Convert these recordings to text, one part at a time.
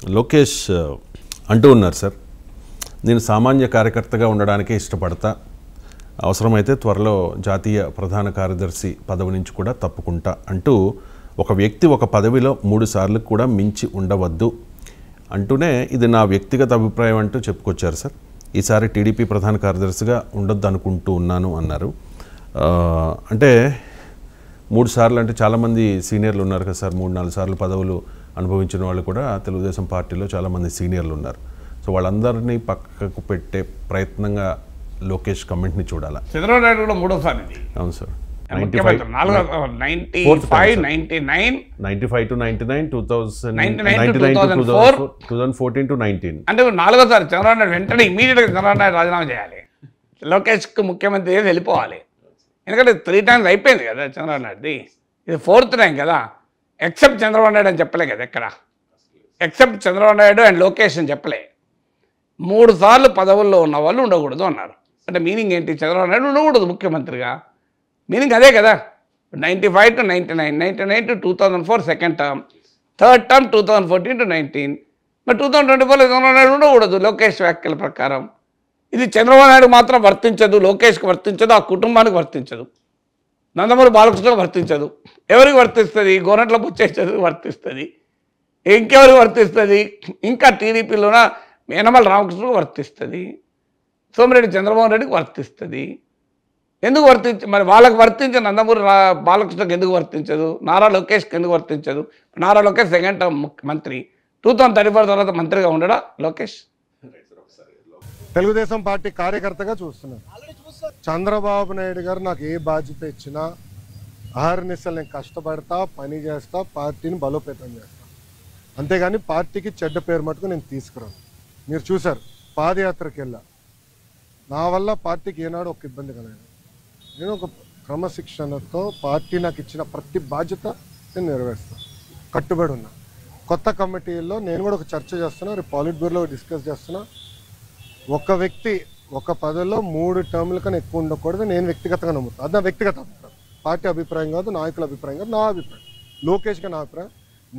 లోకేష్ అంటూ ఉన్నారు సార్, నేను సామాన్య కార్యకర్తగా ఉండడానికే ఇష్టపడతా, అవసరమైతే త్వరలో జాతీయ ప్రధాన కార్యదర్శి పదవి నుంచి కూడా తప్పుకుంటా అంటూ ఒక వ్యక్తి ఒక పదవిలో 3 సార్లు కూడా మించి ఉండవద్దు అంటూనే ఇది నా వ్యక్తిగత అభిప్రాయం అంటూ చెప్పుకొచ్చారు సార్. ఈసారి టీడీపీ ప్రధాన కార్యదర్శిగా ఉండొద్దు అనుకుంటూ ఉన్నాను అన్నారు. అంటే 3 సార్లు అంటే చాలామంది సీనియర్లు ఉన్నారు కదా సార్, 3-4 సార్లు పదవులు అనుభవించిన వాళ్ళు కూడా తెలుగుదేశం పార్టీలో చాలామంది సీనియర్లు ఉన్నారు. సో వాళ్ళందరినీ పక్కకు పెట్టే ప్రయత్నంగా లోకేష్ కమెంట్ని చూడాలా? చంద్రబాబు నాయుడు కూడా 3వ సారి. అవును సార్, 95 to 99, 2014 to 19. అంటే 4వ సారి చంద్రబాబు నాయుడు వెంటనే ఇమీడియట్గా చంద్రబాబు నాయుడు రాజీనామా చేయాలి. లోకేష్కి ముఖ్యమంత్రి వెళ్ళిపోవాలి. ఎందుకంటే 3 times అయిపోయింది కదా చంద్రబాబు నాయుడుది, ఇది 4th time కదా. ఎక్సెప్ట్ చంద్రబాబు నాయుడు అని చెప్పలే కదా ఎక్కడ, ఎక్సెప్ట్ చంద్రబాబు నాయుడు అండ్ లోకేష్ అని చెప్పలే. 3 సార్లు పదవుల్లో ఉన్న వాళ్ళు ఉండకూడదు అన్నారు. అంటే మీనింగ్ ఏంటి? చంద్రబాబు నాయుడు ఉండకూడదు ముఖ్యమంత్రిగా, మీనింగ్ అదే కదా. 95 to 99, 99 to 2004 second term, third term 2014 to 19. మరి 2024లో చంద్రబాబు నాయుడు ఉండకూడదు లోకేష్ వ్యాఖ్యల ప్రకారం. ఇది చంద్రబాబు నాయుడు మాత్రం వర్తించదు, లోకేష్కి వర్తించదు, ఆ కుటుంబానికి వర్తించదు, నందమూరి బాలకృష్ణకు వర్తించదు. ఎవరికి వర్తిస్తుంది? గోరంట్ల బుచ్చేశ్వరికి వర్తిస్తుంది. ఇంకెవరికి వర్తిస్తుంది? ఇంకా టీడీపీలోన యనమల రామకృష్ణకు వర్తిస్తుంది, సోమిరెడ్డి చంద్రమోహన్ రెడ్డికి వర్తిస్తుంది. ఎందుకు మరి వాళ్ళకి వర్తించిన నందమూరి బాలకృష్ణకి ఎందుకు వర్తించదు? నారా లోకేష్కి ఎందుకు వర్తించదు? నారా లోకేష్ సెకండ్ టర్మ్ మంత్రి, 2034 తర్వాత మంత్రిగా ఉండడా లోకేష్? తెలుగుదేశం పార్టీ కార్యకర్తగా చూస్తున్నాను. చంద్రబాబు నాయుడు గారు నాకు ఏ బాధ్యత ఇచ్చినా అహర్నిశలు నేను కష్టపడతా, పని చేస్తా, పార్టీని బలోపేతం చేస్తా. అంతేగాని పార్టీకి చెడ్డ పేరు మటుకు నేను తీసుకురాను. మీరు చూశారు, పాదయాత్రకి వెళ్ళా, నా వల్ల పార్టీకి ఏనాడు ఒక ఇబ్బంది కలగదు. నేను ఒక క్రమశిక్షణతో పార్టీ నాకు ఇచ్చిన ప్రతి బాధ్యత నేను నెరవేరుస్తాను, కట్టుబడి ఉన్నా. కొత్త కమిటీల్లో నేను కూడా ఒక చర్చ చేస్తున్నా, రేపు పాలిట్ బ్యూరోలో డిస్కస్ చేస్తున్నా. ఒక వ్యక్తి ఒక పదవిలో 3 టర్ముల కన్నా ఎక్కువ ఉండకూడదు నేను వ్యక్తిగతంగా నమ్ముతాను. అది నా వ్యక్తిగత అభిప్రాయం, పార్టీ అభిప్రాయం కాదు, నాయకుల అభిప్రాయం కాదు, నా అభిప్రాయం, లోకేష్గా నా అభిప్రాయం.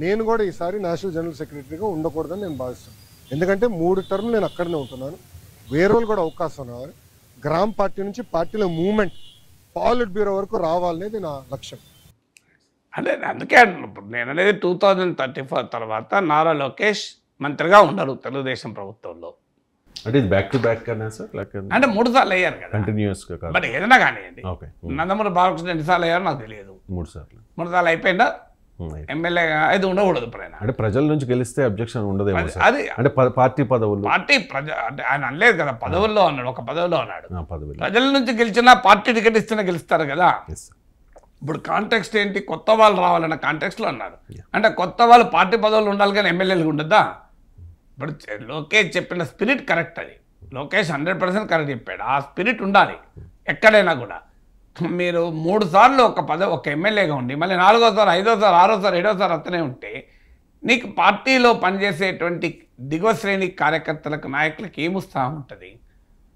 నేను కూడా ఈసారి నేషనల్ జనరల్ సెక్రటరీగా ఉండకూడదని నేను భావిస్తాను. ఎందుకంటే 3 టర్ములు నేను అక్కడనే ఉంటున్నాను, వేరే వాళ్ళు కూడా అవకాశం రావాలి. గ్రామ పార్టీ నుంచి పార్టీలో మూవ్మెంట్ పాలిట్ బ్యూరో వరకు రావాలనేది నా లక్ష్యం. అంటే అందుకే నేను అనేది 2034 తర్వాత నారా లోకేష్ మంత్రిగా ఉండరు తెలుగుదేశం ప్రభుత్వంలో. అంటే ఇది బ్యాక్ టు బ్యాక్ కదా సార్, అంటే 3 సార్లు అయ్యారు కదా కంటిన్యూస్గా కాదు. బట్ ఏదైనా కానివ్వండి, నందమూరి బాలకృష్ణ ఎన్నిసార్లు అయ్యారో నాకు తెలియదు. 3 సార్లు 3 సార్లు అయిపోయిందా ఎమ్మెల్యేగా? అయితే ఉండకూడదు ఎప్పుడైనా. అంటే ప్రజల నుంచి గెలిస్తే అబ్జెక్షన్ ఉండదేమో అది అంటే పార్టీ పదవులు, పార్టీ అంటే ఆయన అనలేదు కదా పదవుల్లో అన్నాడు, ఒక పదవిలో అన్నాడు. ప్రజల నుంచి గెలిచినా పార్టీ టికెట్ ఇస్తేనే గెలుస్తారు కదా. ఇప్పుడు కాంటెక్స్ట్ ఏంటి? కొత్త వాళ్ళు రావాలన్న కాంటెక్స్లో అన్నారు. అంటే కొత్త వాళ్ళు పార్టీ పదవులు ఉండాలి కానీ ఎమ్మెల్యేలు ఉండద్దా? ఇప్పుడు లోకేష్ చెప్పిన స్పిరిట్ కరెక్ట్, అది లోకేష్ 100% కరెక్ట్ చెప్పాడు. ఆ స్పిరిట్ ఉండాలి ఎక్కడైనా కూడా. మీరు 3 సార్లు ఒక ఎమ్మెల్యేగా ఉండి మళ్ళీ 4వ సారి 5వ సారి 6వ సారి 7వ సారి అతనే ఉంటే నీకు పార్టీలో పనిచేసేటువంటి దిగువ శ్రేణి కార్యకర్తలకు నాయకులకు ఏం ఉత్సాహం ఉంటుంది?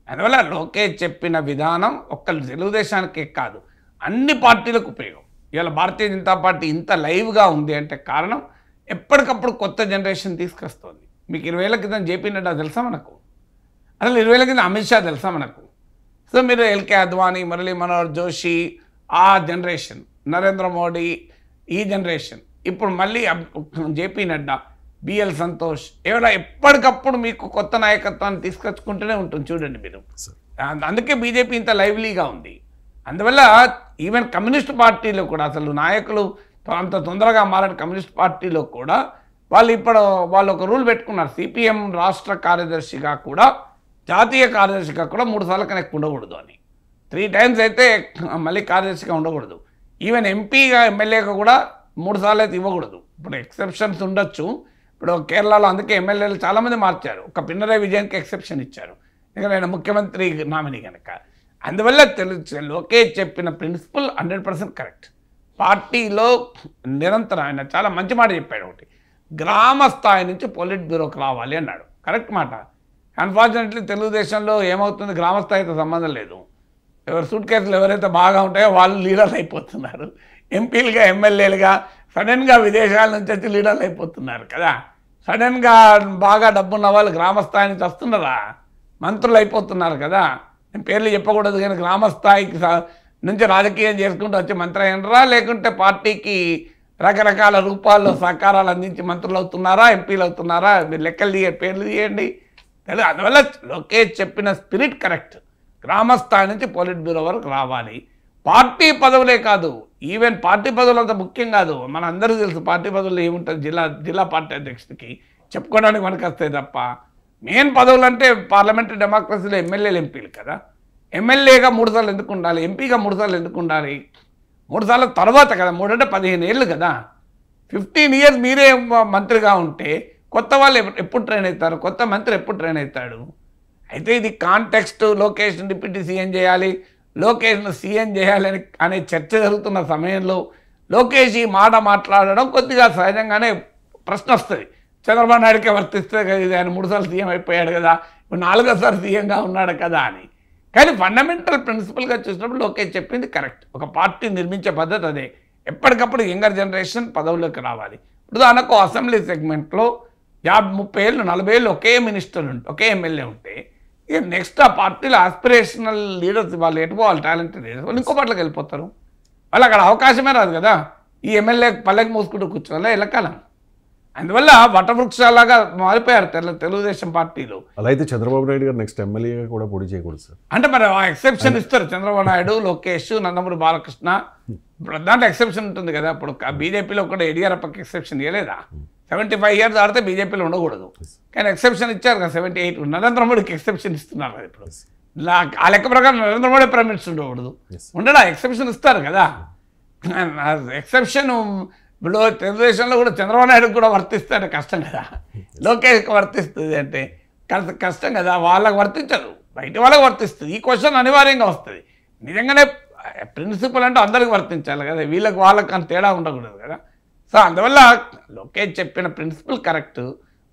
అందువల్ల లోకేష్ చెప్పిన విధానం ఒక్క తెలుగుదేశానికే కాదు అన్ని పార్టీలకు ఉపయోగం. ఇవాళ భారతీయ జనతా పార్టీ ఇంత లైవ్గా ఉంది అంటే కారణం ఎప్పటికప్పుడు కొత్త జనరేషన్ తీసుకొస్తుంది. మీకు 20 ఏళ్ల క్రితం జేపీ నడ్డా తెలుసా మనకు? అసలు 20 ఏళ్ల క్రితం అమిత్ షా తెలుసా మనకు? సో మీరు ఎల్కే అద్వానీ, మురళీ మనోహర్ జోషి, ఆ జనరేషన్, నరేంద్ర మోడీ ఈ జనరేషన్, ఇప్పుడు మళ్ళీ జేపీ నడ్డా, బిఎల్ సంతోష్, ఎవరైనా ఎప్పటికప్పుడు మీకు కొత్త నాయకత్వాన్ని తీసుకొచ్చుకుంటూనే ఉంటుంది. చూడండి మీరు, అందుకే బీజేపీ ఇంత లైవ్లీగా ఉంది. అందువల్ల ఈవెన్ కమ్యూనిస్ట్ పార్టీలో కూడా అసలు నాయకులు అంత తొందరగా మారిన కమ్యూనిస్ట్ పార్టీలో కూడా వాళ్ళు ఒక రూల్ పెట్టుకున్నారు, సిపిఎం రాష్ట్ర కార్యదర్శిగా కూడా జాతీయ కార్యదర్శిగా కూడా 3 సార్ల కన్నా ఎక్కువ ఉండకూడదు అని. 3 times అయితే మళ్ళీ కార్యదర్శిగా ఉండకూడదు. ఈవెన్ ఎంపీగా ఎమ్మెల్యేగా కూడా 3 సార్లు అయితే ఇవ్వకూడదు. ఇప్పుడు ఎక్సెప్షన్స్ ఉండొచ్చు. ఇప్పుడు కేరళలో అందుకే ఎమ్మెల్యేలు చాలామంది మార్చారు, ఒక పినరయి విజయన్కి ఎక్సెప్షన్ ఇచ్చారు ఎందుకంటే ఆయన ముఖ్యమంత్రి నామినీ కనుక. అందువల్ల లోకేష్ చెప్పిన ప్రిన్సిపల్ 100% కరెక్ట్. పార్టీలో నిరంతరం ఆయన చాలా మంచి మాట చెప్పాడు. ఒకటి, గ్రామ స్థాయి నుంచి పొలిట్ బ్యూరోకి రావాలి అన్నాడు, కరెక్ట్ మాట. అన్ఫార్చునేట్లీ తెలుగుదేశంలో ఏమవుతుంది, గ్రామ స్థాయితో సంబంధం లేదు. ఎవరు సూట్ కేసులు ఎవరైతే బాగా ఉంటాయో వాళ్ళు లీడర్లు అయిపోతున్నారు, ఎంపీలుగా ఎమ్మెల్యేలుగా సడన్గా విదేశాల నుంచి వచ్చి లీడర్లు అయిపోతున్నారు కదా. సడన్గా బాగా డబ్బున్న వాళ్ళు గ్రామ స్థాయి నుంచి వస్తున్నారా? మంత్రులు అయిపోతున్నారు కదా. నేను పేర్లు చెప్పకూడదు కానీ గ్రామ స్థాయికి నుంచి రాజకీయం చేసుకుంటూ వచ్చి మంత్రి అయినరా, లేకుంటే పార్టీకి రకరకాల రూపాల్లో సహకారాలు అందించి మంత్రులు అవుతున్నారా, ఎంపీలు అవుతున్నారా? మీరు లెక్కలు పేర్లు తీయండి. అందువల్ల లోకేష్ చెప్పిన స్పిరిట్ కరెక్ట్. గ్రామ స్థాయి నుంచి పొలిట్ బ్యూరో వరకు రావాలి. పార్టీ పదవులే కాదు, ఈవెన్ పార్టీ పదవులు అంత ముఖ్యం కాదు. మన అందరికీ తెలుసు పార్టీ పదవులు ఏముంటుంది. జిల్లా పార్టీ అధ్యక్షుడికి చెప్పుకోవడానికి మనకు వస్తాయి తప్ప మెయిన్ పదవులు అంటే పార్లమెంటరీ డెమోక్రసీలో ఎమ్మెల్యేలు ఎంపీలు కదా. ఎమ్మెల్యేగా 3 సార్లు ఎందుకు ఉండాలి, ఎంపీగా 3 సార్లు ఎందుకు ఉండాలి? 3 సార్ల తర్వాత కదా, 3 అంటే 15 ఏళ్ళు కదా. 15 ఇయర్స్ మీరే మంత్రిగా ఉంటే కొత్త వాళ్ళు ఎప్పుడు ట్రైన్ అవుతారు, కొత్త మంత్రి ఎప్పుడు ట్రైన్ అవుతాడు? అయితే ఇది కాంటెక్స్ట్. లోకేష్ను డిప్యూటీ సీఎం చేయాలి, లోకేష్ను సీఎం చేయాలి అనే చర్చ జరుగుతున్న సమయంలో లోకేష్ ఈ మాట మాట్లాడడం కొద్దిగా సహజంగానే ప్రశ్న వస్తుంది. చంద్రబాబు నాయుడుకే వర్తిస్తుంది కదా, ఇది ఆయన 3 సార్లు సీఎం అయిపోయాడు కదా, ఇప్పుడు 4వ సీఎంగా ఉన్నాడు కదా అని. కానీ ఫండమెంటల్ ప్రిన్సిపల్గా చూసినప్పుడు లోకేష్ చెప్పింది కరెక్ట్. ఒక పార్టీ నిర్మించే పద్ధతి అదే. ఎప్పటికప్పుడు యంగర్ జనరేషన్ పదవుల్లోకి రావాలి. ఉదాహరణకు అసెంబ్లీ సెగ్మెంట్లో 30 ఏళ్ళు 40 ఏళ్ళు ఒకే మినిస్టర్ ఉంటే, ఒకే ఎమ్మెల్యే ఉంటే, ఇక నెక్స్ట్ ఆ పార్టీలో ఆస్పిరేషనల్ లీడర్స్ వాళ్ళు ఎటుపోవాలి, టాలెంటెడ్ లీడర్స్ వాళ్ళు ఇంకో పార్టీలోకి వెళ్ళిపోతారు. వాళ్ళు అక్కడ అవకాశమే రాదు కదా. ఈ ఎమ్మెల్యే పల్లెకి మూసుకుంటూ కూర్చోవాలి ఎల్లకాలం. అందువల్ల వటవృక్షాలాగా మారిపోయారు తెలుగుదేశం పార్టీలో. అలా అయితే చంద్రబాబు నాయుడు గారు నెక్స్ట్ ఎమ్మెల్యేగా కూడా పోటీ చేయకూడదు సార్. అంటే మరి ఆ ఎక్సెప్షన్ ఇస్తారు. చంద్రబాబు నాయుడు, లోకేష్, నందమూరి బాలకృష్ణ, ఇప్పుడు దాంట్లో ఎక్సెప్షన్ ఉంటుంది కదా. ఇప్పుడు బీజేపీలో కూడా యడియూరప్పకి ఎక్సెప్షన్ ఇవ్వలేదా? 75 ఇయర్స్ ఆడితే బీజేపీలో ఉండకూడదు, కానీ ఎక్సెప్షన్ ఇచ్చారు కదా. 78 నరేంద్ర మోడీకి ఎక్సెప్షన్ ఇస్తున్నారు కదా ఇప్పుడు. ఆ లెక్క ప్రకారం నరేంద్ర మోడీ ప్రైమ్ మినిస్టర్ ఉండకూడదు, ఉండడా? ఎక్సెప్షన్ ఇస్తారు కదా. ఎక్సెప్షన్ ఇప్పుడు తెలుగుదేశంలో కూడా చంద్రబాబు నాయుడుకి కూడా వర్తిస్తే కష్టం కదా, లోకేష్కి వర్తిస్తుంది అంటే కష్టం కదా. వాళ్ళకి వర్తించదు, బయట వాళ్ళకి వర్తిస్తుంది. ఈ క్వశ్చన్ అనివార్యంగా వస్తుంది. నిజంగానే ప్రిన్సిపల్ అంటే అందరికి వర్తించాలి కదా, వీళ్ళకి వాళ్ళకి అంత తేడా ఉండకూడదు కదా. సో అందువల్ల లోకేష్ చెప్పిన ప్రిన్సిపల్ కరెక్ట్.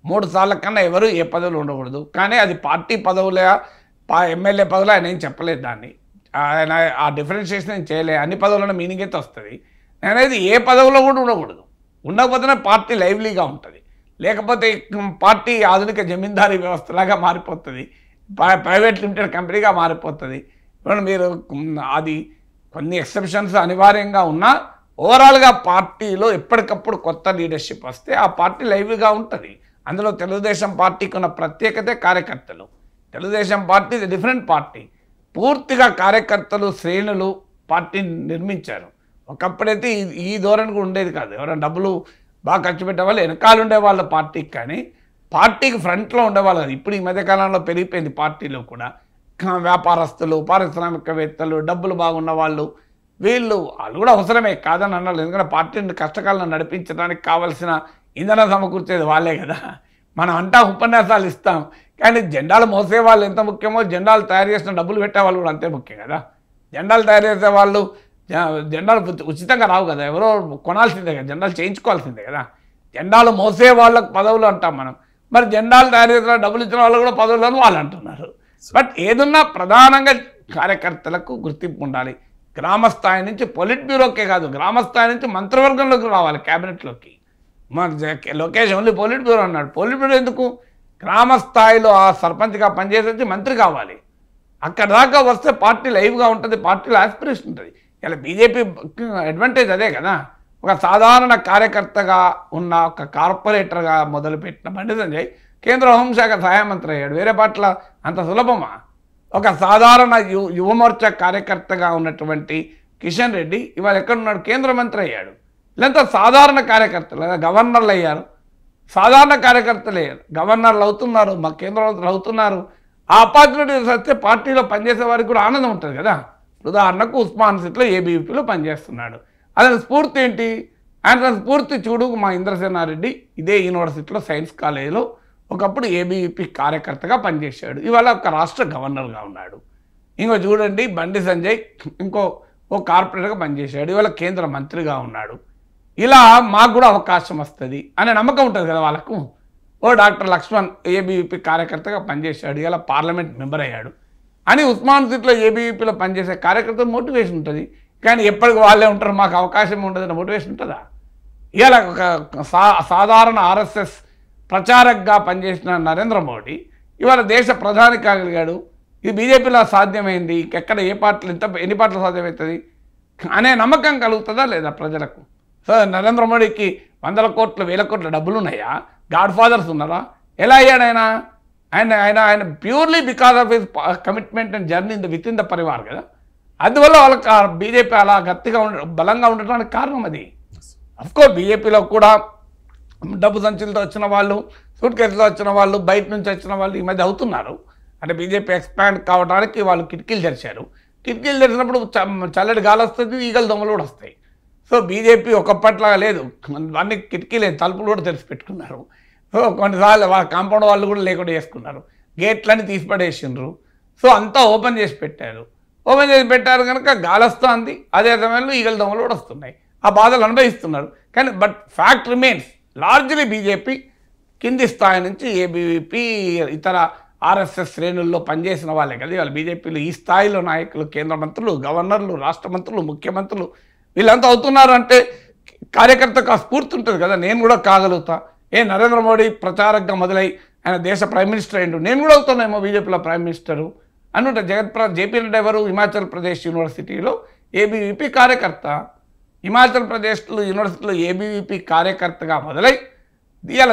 3 సార్ల కన్నా ఎవరు ఏ పదవులు ఉండకూడదు. కానీ అది పార్టీ పదవులే, ఎమ్మెల్యే పదవులు ఆయన ఏం చెప్పలేదు. దాన్ని ఆయన ఆ డిఫరెన్షియేషన్ నేను చేయలేదు. అన్ని పదవులను మీనింగ్ అయితే వస్తుంది. అనేది ఏ పదవిలో కూడా ఉండకూడదు. ఉండకపోతేనే పార్టీ లైవ్లీగా ఉంటుంది. లేకపోతే పార్టీ ఆధునిక జమీందారీ వ్యవస్థలాగా మారిపోతుంది, ప్రైవేట్ లిమిటెడ్ కంపెనీగా మారిపోతుంది. ఇప్పుడు మీరు అది కొన్ని ఎక్సెప్షన్స్ అనివార్యంగా ఉన్నా ఓవరాల్గా పార్టీలో ఎప్పటికప్పుడు కొత్త లీడర్షిప్ వస్తే ఆ పార్టీ లైవ్గా ఉంటుంది. అందులో తెలుగుదేశం పార్టీకి ఉన్న ప్రత్యేకతే కార్యకర్తలు. Telugu Desam party different party. పూర్తిగా కార్యకర్తలు, శ్రేణులు పార్టీని నిర్మించారు. ఒకప్పుడైతే ఈ ధోరణి కూడా ఉండేది కాదు. ఎవరైనా డబ్బులు బాగా ఖర్చు పెట్టే వాళ్ళు వెనకాల ఉండేవాళ్ళు పార్టీకి, కానీ పార్టీకి ఫ్రంట్లో ఉండేవాళ్ళు కాదు. ఇప్పుడు ఈ మధ్యకాలంలో పెరిగిపోయింది పార్టీలో కూడా. వ్యాపారస్తులు, పారిశ్రామికవేత్తలు, డబ్బులు బాగున్న వాళ్ళు వాళ్ళు కూడా అవసరమే కాదని అన్నారు. ఎందుకంటే పార్టీని కష్టకాలను నడిపించడానికి కావాల్సిన ఇంధనం సమకూర్చేది వాళ్ళే కదా. మనం అంటా ఉపన్యాసాలు ఇస్తాం, కానీ జెండాలు మోసే వాళ్ళు ఎంత ముఖ్యమో జెండాలు తయారు చేసిన డబ్బులు పెట్టే వాళ్ళు కూడా అంతే ముఖ్యం కదా. జెండాలు తయారు చేసే వాళ్ళు జెండాలు ఉచితంగా రావు కదా, ఎవరో కొనాల్సిందే కదా, జెండాలు చేయించుకోవాల్సిందే కదా. జెండాలు మోసే వాళ్ళకు పదవులు అంటాం మనం. మరి జెండాలు తయారు చేసిన డబ్బులు ఇచ్చిన వాళ్ళు కూడా పదవులను వాళ్ళు అంటున్నారు. బట్ ఏదున్నా ప్రధానంగా కార్యకర్తలకు గుర్తింపు ఉండాలి. గ్రామ స్థాయి నుంచి పొలిట్ బ్యూరోకే కాదు, గ్రామ స్థాయి నుంచి మంత్రివర్గంలోకి రావాలి, క్యాబినెట్లోకి. లోకేష్ ఓన్లీ పొలిట్ బ్యూరో అన్నాడు. పొలిట్ బ్యూరో ఎందుకు? గ్రామ స్థాయిలో ఆ సర్పంచ్గా పనిచేసి మంత్రి కావాలి. అక్కడ దాకా వస్తే పార్టీ లైవ్గా ఉంటుంది, పార్టీలో ఆస్పిరేషన్ ఉంటుంది. ఇలా బీజేపీ అడ్వాంటేజ్ అదే కదా. ఒక సాధారణ కార్యకర్తగా ఉన్న ఒక కార్పొరేటర్గా మొదలుపెట్టిన బండి సంజయ్ కేంద్ర హోంశాఖ సహాయ మంత్రి అయ్యాడు. వేరే పార్టీల అంత సులభమా? ఒక సాధారణ యువమోర్చా కార్యకర్తగా ఉన్నటువంటి కిషన్ రెడ్డి ఇవాళ ఎక్కడున్నాడు? కేంద్ర మంత్రి అయ్యాడు. ఇలాంతా సాధారణ కార్యకర్తలు, లేదా గవర్నర్లు అయ్యారు. సాధారణ కార్యకర్తలు అయ్యారు, గవర్నర్లు అవుతున్నారు, మా కేంద్ర మంత్రులు అవుతున్నారు. ఆ ఆపర్చునిటీస్ వస్తే పార్టీలో పనిచేసే వారికి కూడా ఆనందం ఉంటుంది కదా. ఉదాహరణకు ఉస్మాన్ సిట్లో ఏబీవీపీలో పనిచేస్తున్నాడు. అతని స్ఫూర్తి ఏంటి? ఆయన స్ఫూర్తి చూడు, మా ఇంద్రసేనారెడ్డి ఇదే యూనివర్సిటీలో సైన్స్ కాలేజీలో ఒకప్పుడు ఏబీవీపీ కార్యకర్తగా పనిచేశాడు, ఇవాళ ఒక రాష్ట్ర గవర్నర్గా ఉన్నాడు. ఇంకో చూడండి బండి సంజయ్ ఓ కార్పొరేటర్గా పనిచేశాడు, ఇవాళ కేంద్ర మంత్రిగా ఉన్నాడు. ఇలా మాకు కూడా అవకాశం వస్తుంది అనే నమ్మకం ఉంటుంది కదా వాళ్ళకు. ఓ డాక్టర్ లక్ష్మణ్ ఏబీవీపీ కార్యకర్తగా పనిచేశాడు, ఇలా పార్లమెంట్ మెంబర్ అయ్యాడు అని ఉస్మాన్ సీట్లో ఏబీవీపీలో పనిచేసే కార్యకర్తలు మోటివేషన్ ఉంటుంది. కానీ ఎప్పటికి వాళ్ళే ఉంటారు, మాకు అవకాశం ఉండదు అనే మోటివేషన్ ఉంటుందా? ఇలా ఒక సాధారణ ఆర్ఎస్ఎస్ ప్రచారకగా పనిచేసిన నరేంద్ర మోడీ ఇవాళ దేశ ప్రధాని కాగలిగాడు. ఇది బీజేపీలో సాధ్యమైంది, ఇంకెక్కడ ఏ పార్టీలు ఎన్ని పార్టీలు సాధ్యమవుతుంది అనే నమ్మకం కలుగుతుందా లేదా ప్రజలకు? సో నరేంద్ర మోడీకి 100 కోట్ల 1000 కోట్ల డబ్బులు ఉన్నాయా? గాడ్ ఫాదర్స్ ఉన్నారా? ఎలా అయ్యాడు ఆయన? ఆయన purely because of his commitment and journey with in the Parivar కదా. అందువల్ల వాళ్ళకి బీజేపీ అలా గట్టిగా బలంగా ఉండటానికి కారణం అది. అఫ్కోర్స్ బీజేపీలో కూడా డబ్బు సంచులతో వచ్చిన వాళ్ళు, సూట్ కేసులో వచ్చిన వాళ్ళు, బయట నుంచి వచ్చిన వాళ్ళు ఈ మధ్య అవుతున్నారు. అంటే బీజేపీ ఎక్స్పాండ్ కావడానికి వాళ్ళు కిటికీలు తెరిచారు. కిటికీలు తెరిచినప్పుడు చల్లటి గాలి వస్తుంది, ఈగల దొంగలు కూడా వస్తాయి. సో బీజేపీ ఒకప్పట్లాగా లేదు, అన్ని కిటికీలు తలుపులు కూడా తెరిచి పెట్టుకున్నారు. సో కొన్నిసార్లు వాళ్ళ కాంపౌండ్ వాళ్ళు కూడా లేకుండా చేసుకున్నారు, గేట్లన్నీ తీసిపడేసిండ్రు. సో అంతా ఓపెన్ చేసి పెట్టారు. ఓపెన్ చేసి పెట్టారు కనుక గాలి వస్తుంది, అదే సమయంలో ఈగల దొంగలు కూడా వస్తున్నాయి. ఆ బాధలు అనుభవిస్తున్నారు. కానీ but fact remains, largely BJP కింది స్థాయి నుంచి ఏబీవీపీ ఇతర ఆర్ఎస్ఎస్ శ్రేణుల్లో పనిచేసిన వాళ్ళే కదా వాళ్ళు బీజేపీలో ఈ స్థాయిలో నాయకులు, కేంద్ర మంత్రులు, గవర్నర్లు, రాష్ట్ర మంత్రులు, ముఖ్యమంత్రులు వీళ్ళంతా అవుతున్నారు అంటే కార్యకర్తకు ఆ స్ఫూర్తి ఉంటుంది కదా, నేను కూడా కాగలుగుతా. నరేంద్ర మోడీ ప్రచారకగా మొదలై ఆయన దేశ ప్రైమ్ మినిస్టర్ అయ్యిండు, నేను కూడా అవుతున్నాయేమో బీజేపీలో ప్రైమ్ మినిస్టరు అనుంటే. జేపీ నడ్డా ఎవరు? హిమాచల్ ప్రదేశ్ యూనివర్సిటీలో ఏబీవీపీ కార్యకర్త. హిమాచల్ ప్రదేశ్ యూనివర్సిటీలో ఏబీవీపీ కార్యకర్తగా మొదలై ఇవాళ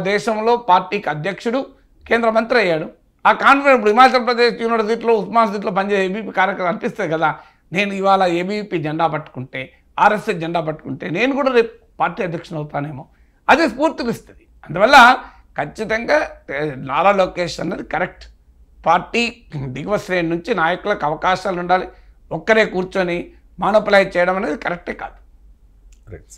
దేశంలో పార్టీకి అధ్యక్షుడు, కేంద్ర మంత్రి అయ్యాడు. ఆ కాన్ఫిడెన్స్ ఇప్పుడు హిమాచల్ ప్రదేశ్ యూనివర్సిటీలో ఉస్మాన్ సిటీలో పనిచేసే ఏబీవీపీ కార్యకర్త అనిపిస్తుంది కదా, నేను ఇవాళ ఏబీవీపీ జెండా పట్టుకుంటే, ఆర్ఎస్ఎస్ జెండా పట్టుకుంటే నేను కూడా రేపు పార్టీ అధ్యక్షుడు అవుతానేమో, అది స్ఫూర్తినిస్తుంది. అందువల్ల ఖచ్చితంగా నారా లోకేష్ అన్నది కరెక్ట్. పార్టీ దిగువ శ్రేణి నుంచి నాయకులకు అవకాశాలు ఉండాలి. ఒక్కరే కూర్చొని మానోపలైజ్ చేయడం అనేది కరెక్టే కాదు. రైట్.